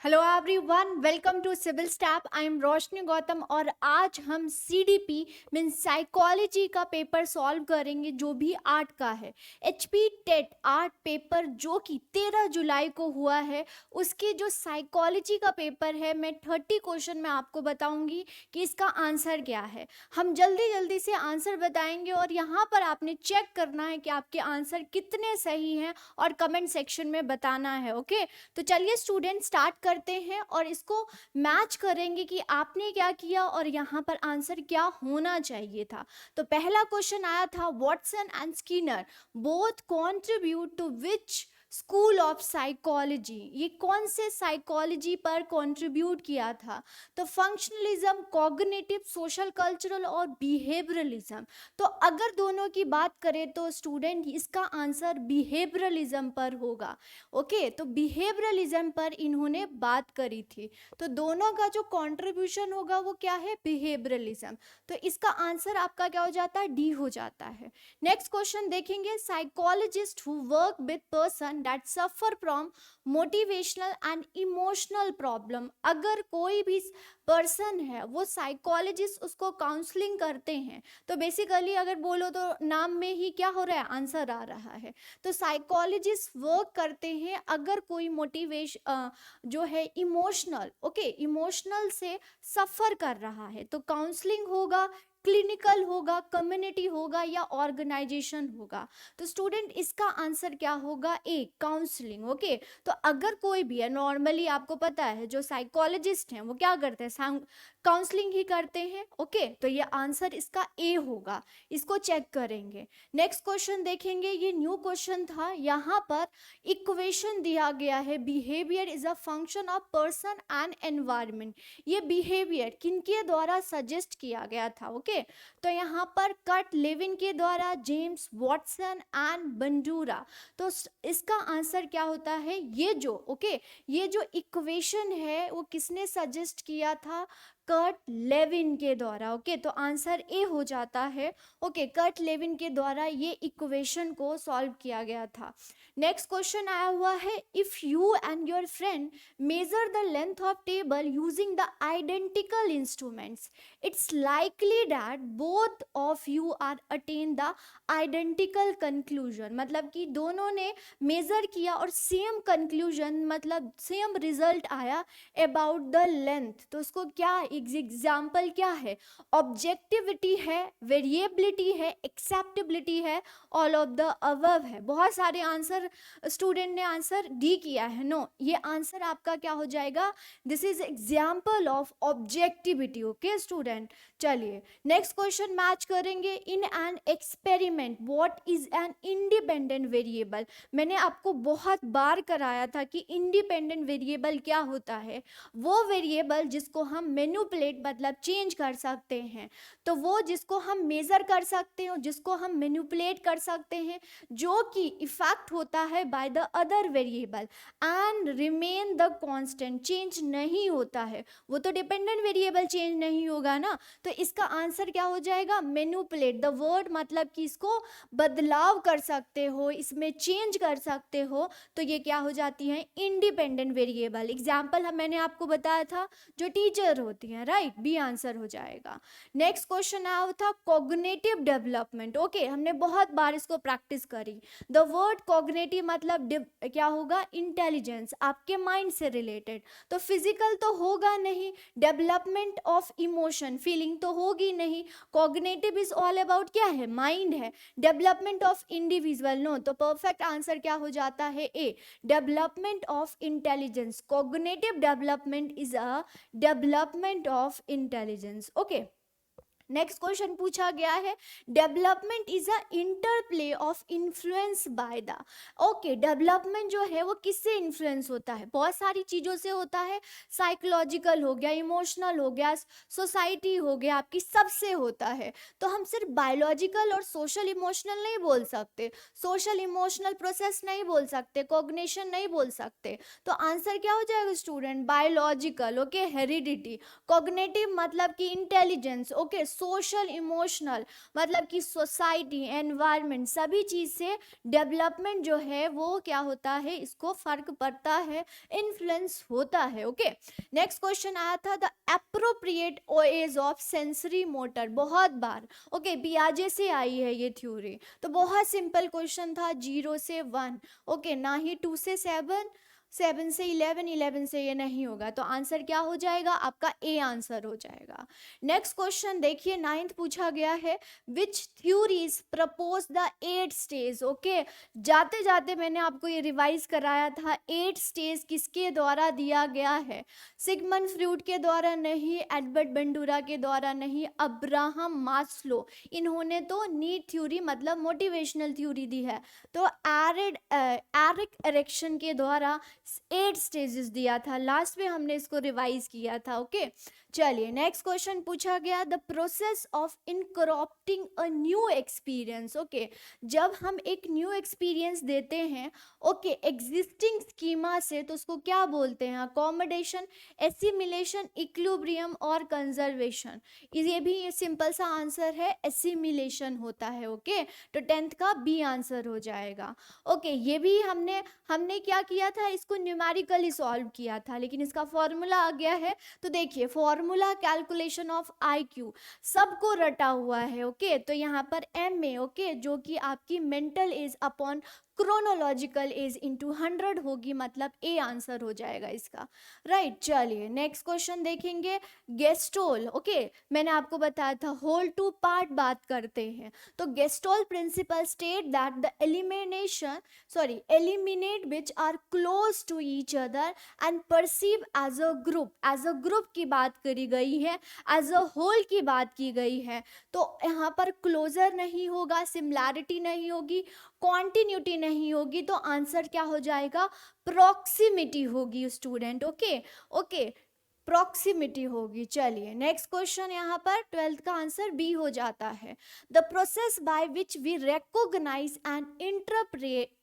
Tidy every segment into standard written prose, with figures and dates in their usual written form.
Hello everyone, welcome to civil step. I am Roshni Gautam और आज हम सीडीपी मीन साइकोलॉजी का पेपर सॉल्व करेंगे जो भी आर्ट का है। एचपी टेट आर्ट पेपर जो कि 13 जुलाई को हुआ है, उसके जो साइकोलॉजी का पेपर है, मैं 30 क्वेश्चन में आपको बताऊंगी कि इसका आंसर क्या है। हम जल्दी जल्दी से आंसर बताएंगे और यहाँ पर आपने चेक करना है कि आपके आंसर कितने सही हैं और कमेंट सेक्शन में बताना है। ओके, तो चलिए स्टूडेंट स्टार्ट करते हैं और इसको मैच करेंगे कि आपने क्या किया और यहाँ पर आंसर क्या होना चाहिए था। तो पहला क्वेश्चन आया था, Watson and Skinner both contribute to which school of psychology. ये कौन से साइकोलॉजी पर कंट्रीब्यूट किया था? तो फंक्शनलिज्म, कॉग्निटिव, सोशल कल्चरल और बिहेवियरलिज्म। तो अगर दोनों की बात करें तो स्टूडेंट इसका आंसर बिहेवियरलिज्म पर होगा। ओके, तो बिहेवियरलिज्म पर इन्होंने बात करी थी, तो दोनों का जो कंट्रीब्यूशन होगा वो क्या है? बिहेवियरलिज्म। तो इसका आंसर आपका क्या हो जाता है? डी हो जाता है। नेक्स्ट क्वेश्चन देखेंगे, psychologist who work with person that suffer from motivational and emotional problem. अगर कोई भी पर्सन है वो साइकोलॉजिस्ट उसको काउंसलिंग करते हैं, तो बेसिकली अगर बोलो तो नाम में ही क्या हो रहा है? आंसर आ रहा है। तो साइकोलॉजिस्ट वर्क करते हैं अगर कोई मोटिवेशन जो है इमोशनल, ओके, इमोशनल से सफ़र कर रहा है, तो काउंसलिंग होगा, क्लिनिकल होगा, कम्युनिटी होगा या ऑर्गेनाइजेशन होगा। तो स्टूडेंट इसका आंसर क्या होगा? ए, काउंसलिंग। ओके, तो अगर कोई भी है, नॉर्मली आपको पता है जो साइकोलॉजिस्ट हैं वो क्या करते हैं? काउंसलिंग ही करते हैं। ओके, तो ये आंसर इसका ए होगा, इसको चेक करेंगे। नेक्स्ट क्वेश्चन देखेंगे, ये न्यू क्वेश्चन था। यहाँ पर इक्वेशन दिया गया है, behaviour is a function of person and environment. ये बिहेवियर किनके द्वारा सजेस्ट किया गया था? ओके, तो यहाँ पर कट लेविन के द्वारा, जेम्स वॉटसन एंड बंडूरा। तो इसका आंसर क्या होता है? ये जो ये जो इक्वेशन है वो किसने सजेस्ट किया था? कर्ट लेविन के द्वारा। ओके, तो आंसर ए हो जाता है। ओके, कर्ट लेविन के द्वारा ये इक्वेशन को सॉल्व किया गया था। नेक्स्ट क्वेश्चन आया हुआ है, if you and your friend measure the length of table using the identical instruments, it's likely that both of you are attain the identical conclusion. मतलब कि दोनों ने मेजर किया और सेम कंक्लूजन, मतलब सेम रिजल्ट आया अबाउट द लेंथ। तो उसको क्या एग्जाम्पल क्या है? ऑब्जेक्टिविटी है, वेरिएबिलिटी है, एक्सेप्टेबिलिटी है, ऑल ऑफ द अबव है। बहुत सारे आंसर स्टूडेंट ने आंसर डी किया है। नो, ये आंसर आपका क्या हो जाएगा? This is example of objectivity. Okay student, चलिए नेक्स्ट क्वेश्चन मैच करेंगे। In an experiment what is an independent variable. मैंने आपको बहुत बार कराया था कि इंडिपेंडेंट वेरिएबल क्या होता है। वो वेरिएबल जिसको हम मैनिपुलेट मतलब चेंज कर सकते हैं, तो वो जिसको हम मेज़र कर सकते हैं, जिसको हम मैनिपुलेट कर सकते हैं, जो कि इफेक्ट होता है by the other variable and remain the constant, change नहीं होता है। वो तो डिपेंडेंट वेरिएबल चेंज नहीं होगा ना। तो इसका आंसर क्या हो जाएगा? मैनिपुलेट। द वर्ड मतलब कि इसको बदलाव कर सकते हो, इसमें चेंज कर सकते हो, तो ये क्या हो जाती है? Independent variable. एग्जाम्पल मैंने आपको बताया था जो टीचर होती हैं, राइट, बी आंसर हो जाएगा। नेक्स्ट क्वेश्चन आया था कॉग्निटिव डेवलपमेंट। ओके, हमने बहुत बार इसको प्रैक्टिस करी। द वर्ड कॉग्निटिव मतलब क्या होगा? इंटेलिजेंस, आपके माइंड से रिलेटेड। तो फिजिकल तो होगा नहीं, डेवलपमेंट ऑफ इमोशन, फीलिंग तो होगी नहीं। कॉग्निटिव इज ऑल अबाउट क्या है? माइंड है। डेवलपमेंट ऑफ इंडिविजुअल, नो, तो परफेक्ट आंसर क्या हो जाता है? A, development of intelligence. Cognitive development is a development of intelligence. Okay, next question पूछा गया है, development is a interplay of influence by the. Okay, development जो है वो किससे इन्फ्लुएंस होता है? बहुत सारी चीज़ों से होता है। साइकोलॉजिकल हो गया, इमोशनल हो गया, सोसाइटी हो गया, आपकी सबसे होता है। तो हम सिर्फ बायोलॉजिकल और सोशल इमोशनल नहीं बोल सकते, सोशल इमोशनल प्रोसेस नहीं बोल सकते, कॉग्निशन नहीं बोल सकते। तो आंसर क्या हो जाएगा student? Biological. Okay, heredity. Cognitive मतलब कि इंटेलिजेंस। ओके, सोशल इमोशनल, मतलब कि सोसाइटी, एनवायरनमेंट, सभी चीज़ से डेवलपमेंट जो है वो क्या होता है, इसको फर्क पड़ता है, इन्फ्लुएंस होता है। ओके, नेक्स्ट क्वेश्चन आया था the appropriate age of sensory motor, बहुत बार। ओके, पियाजे से आई है ये थ्योरी, तो बहुत सिंपल क्वेश्चन था, 0 से 1। ओके, ना ही 2 से 7, 7 से 11, 11 से ये नहीं होगा, तो आंसर क्या हो जाएगा आपका, ए आंसर हो जाएगा। नेक्स्ट क्वेश्चन देखिए, 9th पूछा गया है, which theories propose the 8 stage. Okay, जाते जाते मैंने आपको ये रिवाइज कराया था, 8 स्टेज किसके द्वारा दिया गया है, सिगमंड फ्रूड के द्वारा नहीं, एडवर्ड बंडूरा के द्वारा नहीं, अब्राहम मास्लो, इन्होंने तो नीड थ्योरी मतलब मोटिवेशनल थ्योरी दी है, तो एरिक एरिक्सन के द्वारा 8 स्टेजेस दिया था, लास्ट में हमने इसको रिवाइज किया था। ओके, चलिए नेक्स्ट क्वेश्चन पूछा गया, the process of incorporating a new experience. Okay, जब हम एक न्यू एक्सपीरियंस देते हैं, ओके, एग्जिस्टिंग स्कीमा से, तो उसको क्या बोलते हैं, अकोमोडेशन, एसिमिलेशन, इक्विलिब्रियम और कंजर्वेशन। ये भी ये सिंपल सा आंसर है, एसिमिलेशन होता है। ओके, तो 10th का बी आंसर हो जाएगा। ओके, ये भी हमने क्या किया था, इसको न्यूमेरिकली सॉल्व किया था, लेकिन इसका फॉर्मूला आ गया है, तो देखिए फॉर्मूला कैलकुलेशन ऑफ IQ सबको रटा हुआ है। ओके, तो यहाँ पर MA, ओके, जो कि आपकी mental as upon chronological age into 100 होगी, मतलब ए आंसर हो जाएगा इसका, राइट। चलिए नेक्स्ट क्वेश्चन देखेंगे, गेस्टोल। ओके, मैंने आपको बताया था होल टू पार्ट बात करते हैं, तो gestalt principle state that the eliminate which are close to each other and perceive as a group की बात करी गई है, as a whole की बात की गई है, तो यहाँ पर क्लोजर नहीं होगा, सिमिलैरिटी नहीं होगी, कॉन्टिन्यूटी नहीं होगी, तो आंसर क्या हो जाएगा, प्रॉक्सिमिटी होगी स्टूडेंट। ओके ओके, प्रॉक्सिमिटी होगी। चलिए नेक्स्ट क्वेश्चन, यहाँ पर 12th का आंसर बी हो जाता है, the process by which we recognise and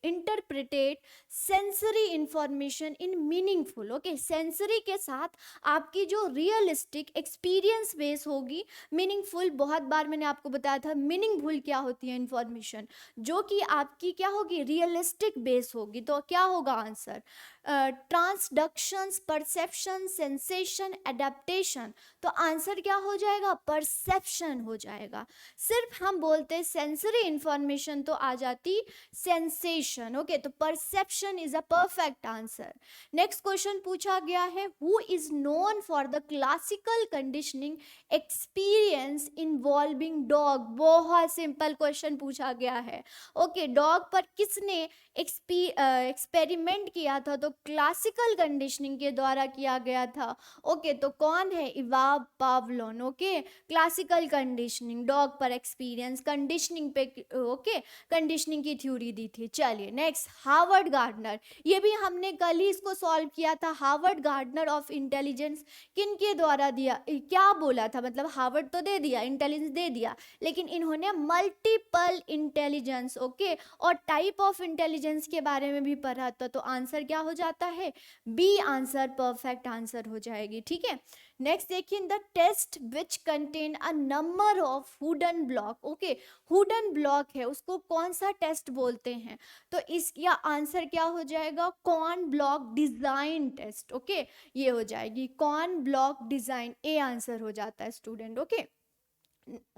interpret sensory information in meaningful. Okay, sensory के साथ आपकी जो रियलिस्टिक एक्सपीरियंस बेस होगी, मीनिंगफुल, बहुत बार मैंने आपको बताया था मीनिंगफुल क्या होती है इंफॉर्मेशन, जो कि आपकी क्या होगी, रियलिस्टिक बेस होगी, तो क्या होगा आंसर, ट्रांसडक्शंस, परसेप्शन, सेंसेशन, एडेप्टेशन, तो आंसर क्या हो जाएगा, परसेप्शन हो जाएगा। सिर्फ हम बोलते सेंसरी इंफॉर्मेशन तो आ जाती सेंसेशन। ओके, तो perception is a perfect answer. Next question पूछा गया है, who is known for the classical conditioning experience involving dog. बहुत सिंपल क्वेश्चन पूछा गया है। ओके, डॉग पर किसने एक्सपेरिमेंट किया था, तो क्लासिकल कंडीशनिंग के द्वारा किया गया था। ओके, तो कौन है, Ivan Pavlov. Okay, classical conditioning, dog पर एक्सपीरियंस, कंडीशनिंग पे, ओके, कंडीशनिंग की थ्योरी दी थी। चलिए नेक्स्ट, हार्वर्ड गार्डनर, ये भी हमने कल ही इसको सॉल्व किया था। हार्वर्ड गार्डनर ऑफ इंटेलिजेंस किन के द्वारा दिया, क्या बोला था, मतलब हार्वर्ड तो दे दिया, इंटेलिजेंस दे दिया, लेकिन इन्होंने मल्टीपल इंटेलिजेंस, ओके, और टाइप ऑफ इंटेलिजेंस के बारे में भी पढ़ा था, तो आंसर क्या हो जाता है, बी आंसर परफेक्ट आंसर हो जाएगी। ठीक है, नेक्स्ट देखिए, the test which contain a number of wooden block. Okay, wooden block है, उसको कौन सा टेस्ट बोलते हैं, तो इसका आंसर क्या हो जाएगा, corn block design test. Okay, ये हो जाएगी corn block design, A answer हो जाता है student. Okay,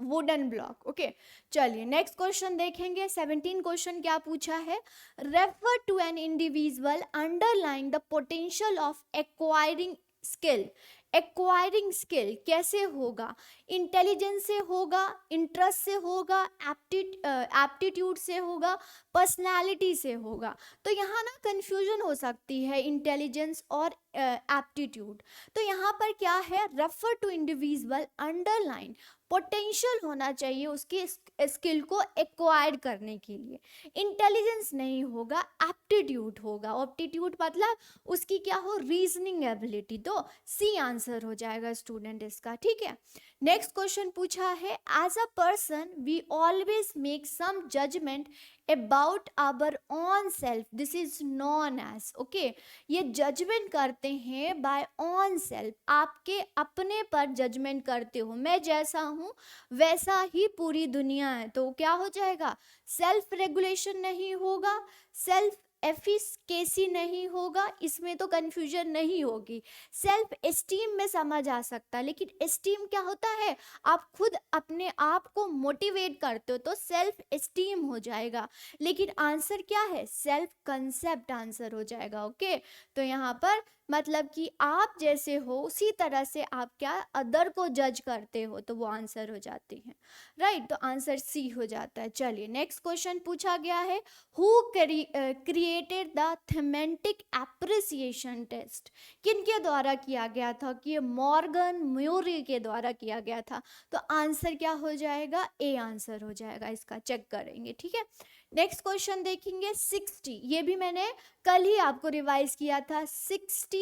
wooden block. Okay, चलिए नेक्स्ट क्वेश्चन देखेंगे, 17 क्वेश्चन क्या पूछा है, refer to an individual underline the potential of acquiring skill. Acquiring skill कैसे होगा, इंटेलिजेंस से होगा, इंटरेस्ट से होगा, एप्टीट्यूड से होगा, पर्सनालिटी से होगा, तो यहाँ ना कंफ्यूजन हो सकती है इंटेलिजेंस और एप्टीट्यूड, तो यहाँ पर क्या है, refer to individual underline, potential होना चाहिए उसकी स्किल को एक्वायर करने के लिए, इंटेलिजेंस नहीं होगा, एप्टीट्यूड होगा, एप्टीट्यूड मतलब उसकी क्या हो, रीजनिंग एबिलिटी, तो सी आंसर हो जाएगा स्टूडेंट इसका। ठीक है, नेक्स्ट क्वेश्चन पूछा है, as a person we always make some judgement about our own self, this is known as, okay, ये जजमेंट करते हैं बाय ऑन सेल्फ, आपके अपने पर जजमेंट करते हो, मैं जैसा हूँ वैसा ही पूरी दुनिया है, तो क्या हो जाएगा, सेल्फ रेगुलेशन नहीं होगा, सेल्फ एफिकेसी नहीं होगा, इसमें तो कंफ्यूजन नहीं होगी। सेल्फ एस्टीम में समझ आ सकता है, लेकिन एस्टीम क्या होता है, आप खुद अपने आप को मोटिवेट करते हो तो सेल्फ एस्टीम हो जाएगा, लेकिन आंसर क्या है, सेल्फ कंसेप्ट आंसर हो जाएगा। ओके, तो यहाँ पर मतलब कि आप जैसे हो उसी तरह से आप क्या अदर को जज करते हो, तो वो आंसर हो जाती है, राइट, तो आंसर सी हो जाता है। चलिए नेक्स्ट क्वेश्चन पूछा गया है, who created the thematic appreciation test, किनके द्वारा किया गया था, कि ये मॉर्गन म्यूरी के द्वारा किया गया था, तो आंसर क्या हो जाएगा, ए आंसर हो जाएगा, इसका चेक करेंगे, ठीक है। नेक्स्ट क्वेश्चन देखेंगे 60, ये भी मैंने कल ही आपको रिवाइज किया था। 60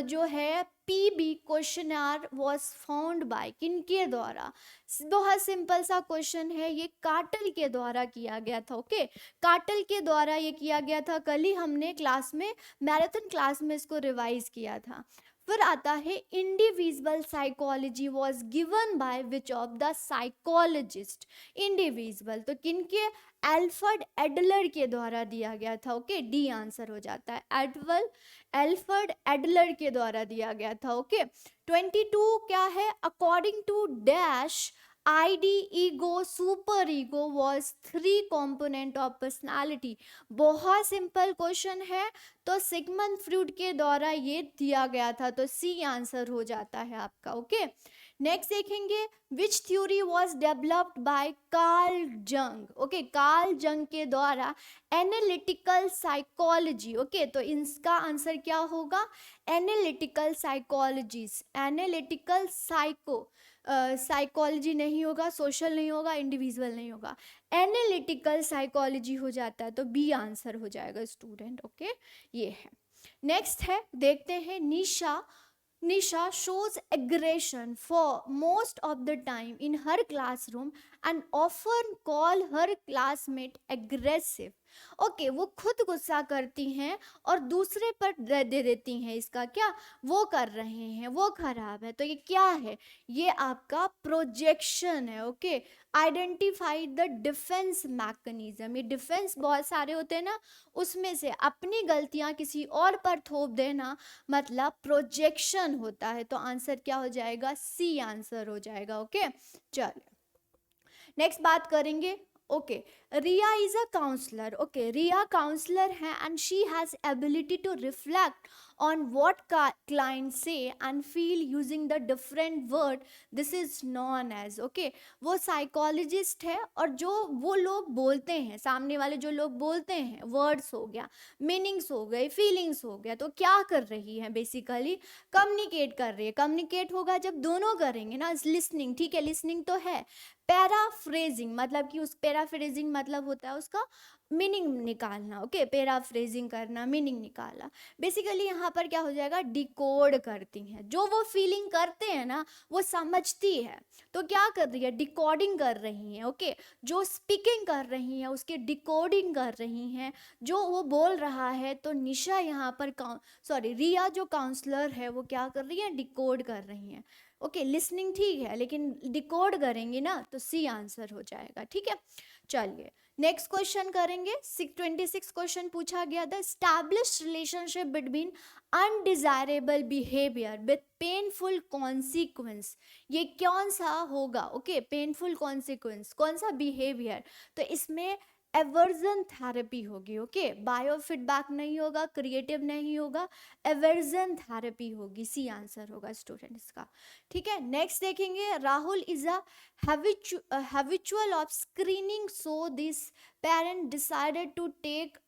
जो है P B questionnaire was found by, किनके द्वारा, बहुत सिंपल सा क्वेश्चन है, ये कार्टल के द्वारा किया गया था। ओके, कार्टल के द्वारा ये किया गया था, कल ही हमने क्लास में मैराथन क्लास में इसको रिवाइज किया था। फिर आता है individual psychology was given by which of the psychologist, individual तो किनके, एल्फ्रेड एडलर के द्वारा दिया गया था। ओके, डी आंसर हो जाता है, एल्फ्रेड एडलर के द्वारा दिया गया था। ओके, 22 क्या है, according to dash ID, ego, super ego was 3 component of personality, बहुत सिंपल क्वेश्चन है, तो सिगमंड फ्रूड के द्वारा ये दिया गया था, तो सी आंसर हो जाता है आपका। ओके, नेक्स्ट देखेंगे, विच theory was developed by Karl जंग, ओके, कार्ल जंग के द्वारा एनालिटिकल साइकोलॉजी। ओके, तो इसका आंसर क्या होगा, एनालिटिकल साइकोलॉजीज, एनालिटिकल साइकोलॉजी नहीं होगा, सोशल नहीं होगा, इंडिविजुअल नहीं होगा, एनालिटिकल साइकोलॉजी हो जाता है, तो बी आंसर हो जाएगा स्टूडेंट। ओके, ये है। नेक्स्ट है, देखते हैं, निशा shows aggression for most of the time in her classroom and often call her classmate aggressive. Okay, वो खुद गुस्सा करती हैं और दूसरे पर दे देती हैं, इसका क्या, वो कर रहे हैं, वो खराब है, तो ये क्या है, ये आपका प्रोजेक्शन है। Okay, identify the defence mechanism, ये डिफेंस बहुत सारे होते हैं ना, उसमें से अपनी गलतियां किसी और पर थोप देना मतलब प्रोजेक्शन होता है, तो आंसर क्या हो जाएगा, सी आंसर हो जाएगा। ओके, चलिए नेक्स्ट बात करेंगे। Okay, Riya is a counsellor, okay, Riya counsellor है and she has ability to reflect on what clients say and feel using the different word, this is known as, okay, वो psychologist है, और जो वो लोग बोलते हैं, सामने वाले जो लोग बोलते हैं, वर्ड्स हो गया, मीनिंग्स हो गए, फीलिंग्स हो गया, तो क्या कर रही है, बेसिकली कम्युनिकेट कर रही है। कम्युनिकेट होगा जब दोनों करेंगे ना, लिसनिंग, ठीक है, लिसनिंग तो है, पैराफ्रेजिंग मतलब कि उस पैराफ्रेजिंग मतलब होता है उसका मीनिंग निकालना। ओके, पैराफ्रेजिंग करना, मीनिंग निकालना, बेसिकली यहाँ पर क्या हो जाएगा, डिकोड करती हैं, जो वो फीलिंग करते हैं ना वो समझती है, तो क्या कर रही है, डिकोडिंग कर रही हैं। ओके, जो स्पीकिंग कर रही हैं उसके डिकोडिंग कर रही हैं, जो वो बोल रहा है, तो निशा यहाँ पर रिया जो काउंसलर है वो क्या कर रही है, डिकोड कर रही हैं। ओके, लिसनिंग ठीक है, लेकिन डिकोड करेंगे ना, तो सी आंसर हो जाएगा, ठीक है। चलिए नेक्स्ट क्वेश्चन करेंगे। 26 क्वेश्चन पूछा गया था, establish relationship between undesirable behaviour with painful consequence, ये कौन सा होगा, ओके, पेनफुल कॉन्सिक्वेंस, कौन सा बिहेवियर, तो इसमें एवर्जन थेरेपी होगी। ओके, बायो फीडबैक नहीं होगा, क्रिएटिव नहीं होगा, एवर्जन थेरेपी होगी, सी आंसर होगा स्टूडेंट इसका, ठीक है। नेक्स्ट देखेंगे, Rahul is a habitual of screening, so this parent decided to take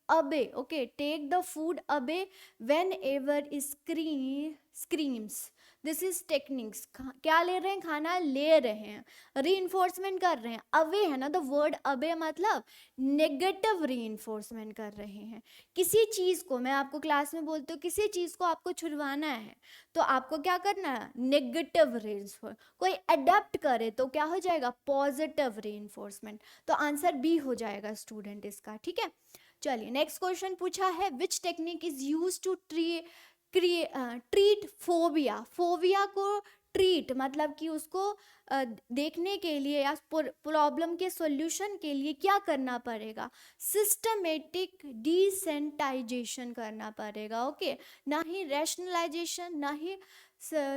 take the food away whenever screams, this is techniques. क्या ले रहे हैं, खाना ले रहे हैं, रीइंफोर्समेंट कर रहे हैं। अवे है ना, द वर्ड अवे मतलब नेगेटिव रीइंफोर्समेंट कर रहे हैं। किसी चीज को, मैं आपको क्लास में बोलती हूँ किसी चीज को आपको छुड़वाना है तो आपको क्या करना है, नेगेटिव रीइंफोर्स। कोई अडेप्ट करे तो क्या हो जाएगा, पॉजिटिव रीइंफोर्समेंट। तो आंसर बी हो जाएगा स्टूडेंट इसका, ठीक है। चलिए नेक्स्ट क्वेश्चन पूछा है, which technique is use to treat phobia. Phobia को ट्रीट मतलब कि उसको देखने के लिए या प्रॉब्लम के सॉल्यूशन के लिए क्या करना पड़ेगा, सिस्टमेटिक डिसेंटाइजेशन करना पड़ेगा। ओके, ना ही रैशनलाइजेशन, ना ही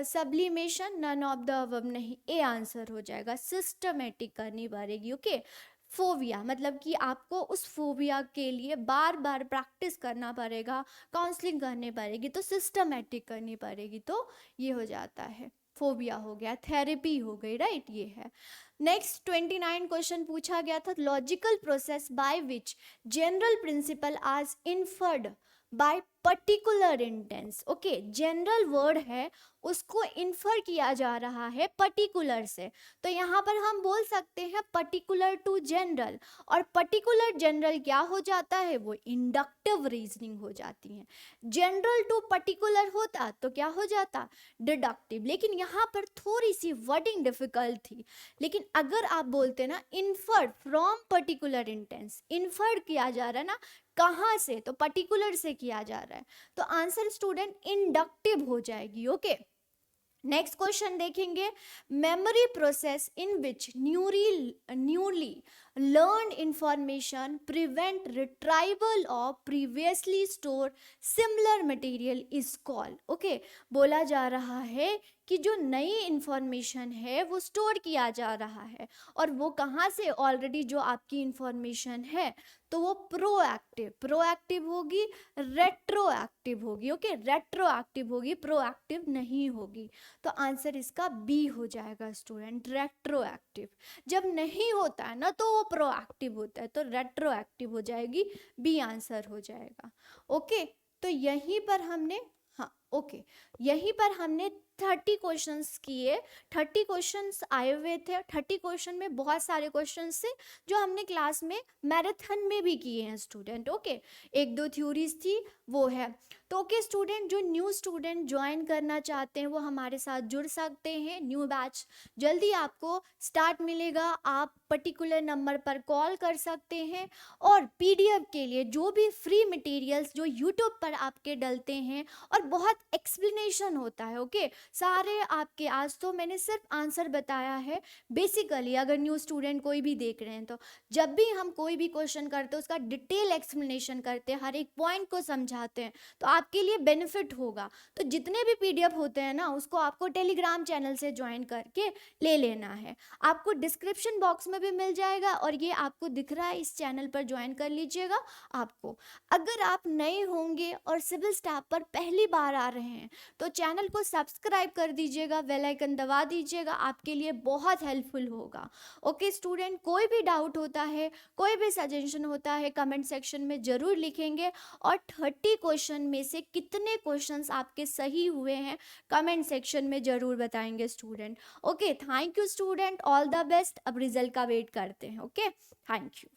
sublimation, none of the above नहीं, ए आंसर हो जाएगा। सिस्टमेटिक करनी पड़ेगी। ओके, फोबिया मतलब कि आपको उस फोबिया के लिए बार बार प्रैक्टिस करना पड़ेगा, काउंसलिंग करनी पड़ेगी, तो सिस्टमेटिक करनी पड़ेगी। तो ये हो जाता है, फोबिया हो गया, थेरेपी हो गई, राइट, ये है। नेक्स्ट 29 क्वेश्चन पूछा गया था, logical process by which general principle आज inferred by particular instance. Okay, general word है उसको इन्फर किया जा रहा है पर्टिकुलर से, तो यहाँ पर हम बोल सकते हैं पर्टिकुलर टू जनरल, और पर्टिकुलर जनरल क्या हो जाता है, वो इंडक्टिव रीजनिंग हो जाती है। जनरल टू पर्टिकुलर होता तो क्या हो जाता, डिडक्टिव। लेकिन यहाँ पर थोड़ी सी वर्डिंग डिफिकल्ट थी, लेकिन अगर आप बोलते ना inferred from particular intense, inferred किया जा रहा है ना, कहाँ से, तो पर्टिकुलर से किया जा रहा है, तो आंसर स्टूडेंट इंडक्टिव हो जाएगी। ओके, नेक्स्ट क्वेश्चन देखेंगे, memory process in which newly learn information prevent retrieval of previously store similar material is called. Okay, बोला जा रहा है कि जो नई इंफॉर्मेशन है वो स्टोर किया जा रहा है, और वो कहाँ से, ऑलरेडी जो आपकी इंफॉर्मेशन है, तो वो प्रोएक्टिव होगी, रेट्रोएक्टिव होगी। ओके, रेट्रोएक्टिव होगी, प्रोएक्टिव नहीं होगी। तो आंसर इसका बी हो जाएगा स्टूडेंट, रेट्रोएक्टिव। जब नहीं होता है ना तो वो प्रोएक्टिव होता है, तो रेट्रोएक्टिव हो जाएगी, बी आंसर हो जाएगा। ओके, तो यहीं पर हमने, हाँ ओके, यहीं पर हमने 30 क्वेश्चंस किए। 30 क्वेश्चंस आए हुए थे, 30 क्वेश्चन में बहुत सारे क्वेश्चंस थे जो हमने क्लास में मैराथन में भी किए हैं स्टूडेंट। ओके, एक दो थ्योरीज थी वो है। तो ओके स्टूडेंट, जो न्यू स्टूडेंट ज्वाइन करना चाहते हैं वो हमारे साथ जुड़ सकते हैं। न्यू बैच जल्दी आपको स्टार्ट मिलेगा, आप पर्टिकुलर नंबर पर कॉल कर सकते हैं। और पीडीएफ के लिए जो भी फ्री मटेरियल्स जो यूट्यूब पर आपके डलते हैं और बहुत एक्सप्लेनेशन होता है, ओके, सारे आपके, आज तो मैंने सिर्फ आंसर बताया है। बेसिकली अगर न्यू स्टूडेंट कोई भी देख रहे हैं तो जब भी हम कोई भी क्वेश्चन करते हैं उसका डिटेल एक्सप्लेनेशन करते हैं, हर एक पॉइंट को समझाते हैं, तो आपके लिए बेनिफिट होगा। तो जितने भी पीडीएफ होते हैं ना उसको आपको टेलीग्राम चैनल से ज्वाइन करके ले लेना है, आपको डिस्क्रिप्शन बॉक्स में भी मिल जाएगा, और ये आपको दिख रहा है, इस चैनल पर ज्वाइन कर लीजिएगा। आपको अगर आप नए होंगे और सिविल स्टाफ पर पहली बार आ रहे हैं तो चैनल को सब्सक्राइब कर दीजिएगा, बेल आइकन दबा दीजिएगा, आपके लिए बहुत हेल्पफुल होगा। ओके स्टूडेंट, कोई भी डाउट होता है, कोई भी सजेशन होता है, कमेंट सेक्शन में ज़रूर लिखेंगे, और 30 क्वेश्चन में से कितने क्वेश्चंस आपके सही हुए हैं कमेंट सेक्शन में ज़रूर बताएंगे student. Okay, thank you student, all the best. अब रिजल्ट का वेट करते हैं। Okay, thank you.